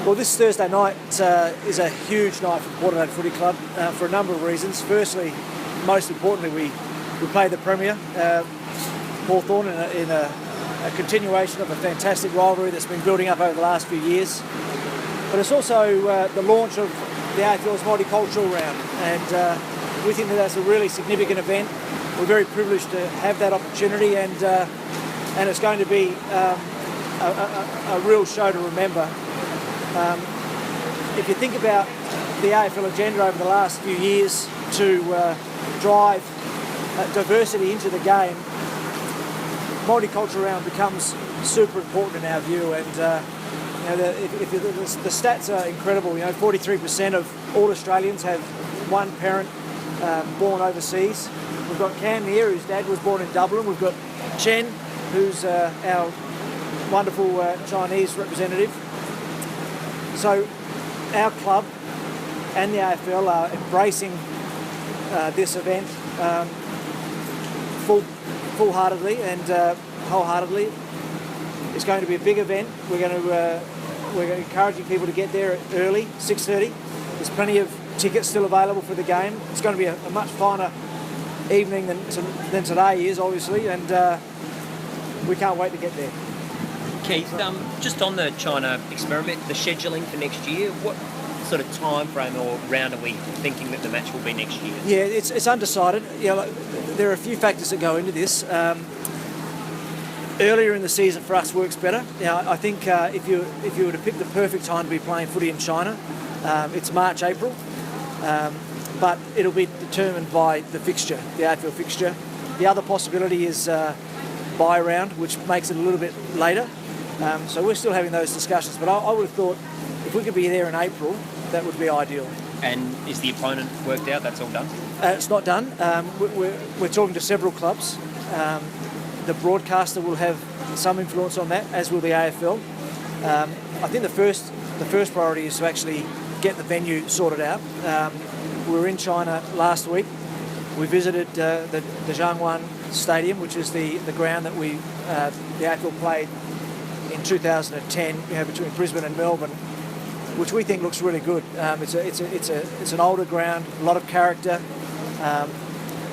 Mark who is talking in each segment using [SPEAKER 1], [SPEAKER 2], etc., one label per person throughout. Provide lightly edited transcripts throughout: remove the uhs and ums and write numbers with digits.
[SPEAKER 1] Well, this Thursday night is a huge night for Port Adelaide Footy Club for a number of reasons. Firstly, most importantly, we play the Premier, Hawthorn, in a continuation of a fantastic rivalry that's been building up over the last few years. But it's also the launch of the AFL's multicultural round, and we think that that's a really significant event. We're very privileged to have that opportunity, and it's going to be a real show to remember. If you think about the AFL agenda over the last few years to drive diversity into the game, multicultural round becomes super important in our view. And the stats are incredible. 43% of all Australians have one parent born overseas. We've got Cam here, whose dad was born in Dublin. We've got Chen, who's our wonderful Chinese representative. So our club and the AFL are embracing this event full-heartedly and wholeheartedly. It's going to be a big event. We're encouraging people to get there early, 6:30. There's plenty of tickets still available for the game. It's going to be a much finer evening than today is, obviously, and we can't wait to get there.
[SPEAKER 2] Keith, just on the China experiment, the scheduling for next year, what sort of time frame or round are we thinking that the match will be next year?
[SPEAKER 1] Yeah, it's undecided. There are a few factors that go into this. Earlier in the season for us works better. I think if you were to pick the perfect time to be playing footy in China, it's March, April. But it'll be determined by the fixture, the AFL fixture. The other possibility is bye round, which makes it a little bit later. So we're still having those discussions, but I would have thought if we could be there in April, that would be ideal.
[SPEAKER 2] And is the opponent worked out? That's all done?
[SPEAKER 1] It's not done. We're talking to several clubs. The broadcaster will have some influence on that, as will the AFL. I think the first priority is to actually get the venue sorted out. We were in China last week. We visited the Zhangwan Stadium, which is the ground that the AFL played in 2010, between Brisbane and Melbourne, which we think looks really good. It's an older ground, a lot of character.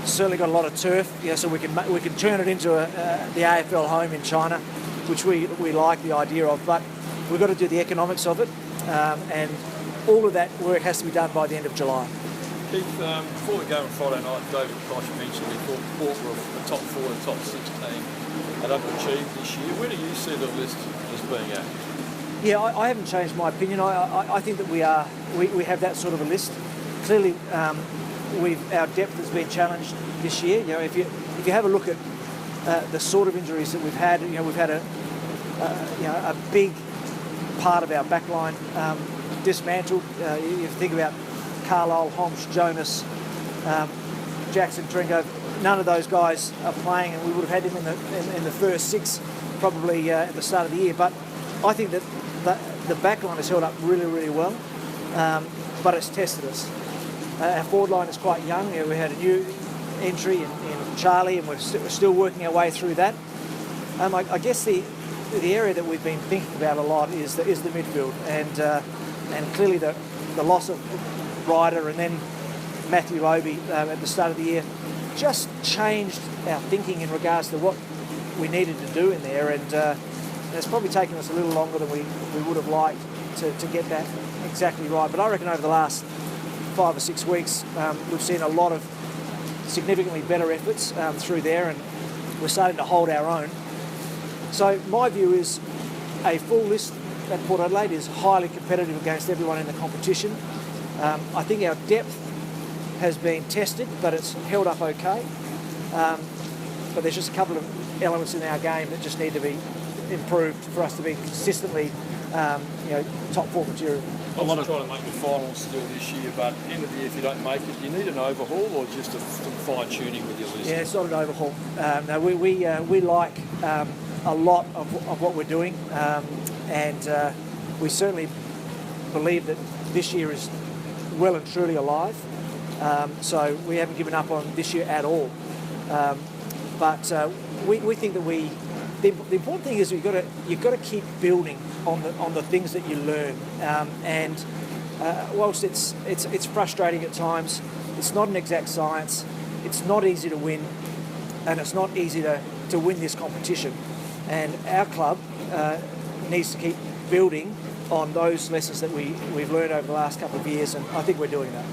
[SPEAKER 1] Certainly got a lot of turf, so we can turn it into the AFL home in China, which we like the idea of. But we've got to do the economics of it, and all of that work has to be done by the end of July.
[SPEAKER 3] Keith, before we go on Friday night, David Koch mentioned he thought Port were a top 4 and top 6 team and underachieved this year. Where do you see the list as being at?
[SPEAKER 1] Yeah, I haven't changed my opinion. I think that we have that sort of a list. Clearly, our depth has been challenged this year. If you have a look at the sort of injuries that we've had, we've had a big part of our backline dismantled. You think about Carlisle, Homsch, Jonas, Jackson, Tringo. None of those guys are playing, and we would have had them in the first 6 probably at the start of the year. But I think that the backline has held up really, really well, but it's tested us. Our forward line is quite young. We had a new entry in Charlie, and we're still working our way through that. I guess the area that we've been thinking about a lot is the midfield, and clearly the loss of Ryder and then Matthew Obi at the start of the year just changed our thinking in regards to what we needed to do in there, and it's probably taken us a little longer than we would have liked to get that exactly right. But I reckon over the last 5 or 6 weeks we've seen a lot of significantly better efforts through there, and we're starting to hold our own. So my view is a full list at Port Adelaide is highly competitive against everyone in the competition. I think our depth has been tested, but it's held up okay. But there's just a couple of elements in our game that just need to be improved for us to be consistently, top 4 material.
[SPEAKER 3] A lot of trying to make the finals still this year, but end of the year, if you don't make it, do you need an overhaul or just some fine-tuning with your list?
[SPEAKER 1] Yeah, it's not an overhaul. No, we like a lot of what we're doing, and we certainly believe that this year is well and truly alive. So we haven't given up on this year at all. But we think that the important thing is you've got to keep building on the things that you learn. And whilst it's frustrating at times, it's not an exact science. It's not easy to win, and it's not easy to win this competition. And our club needs to keep building on those lessons that we've learned over the last couple of years, and I think we're doing that.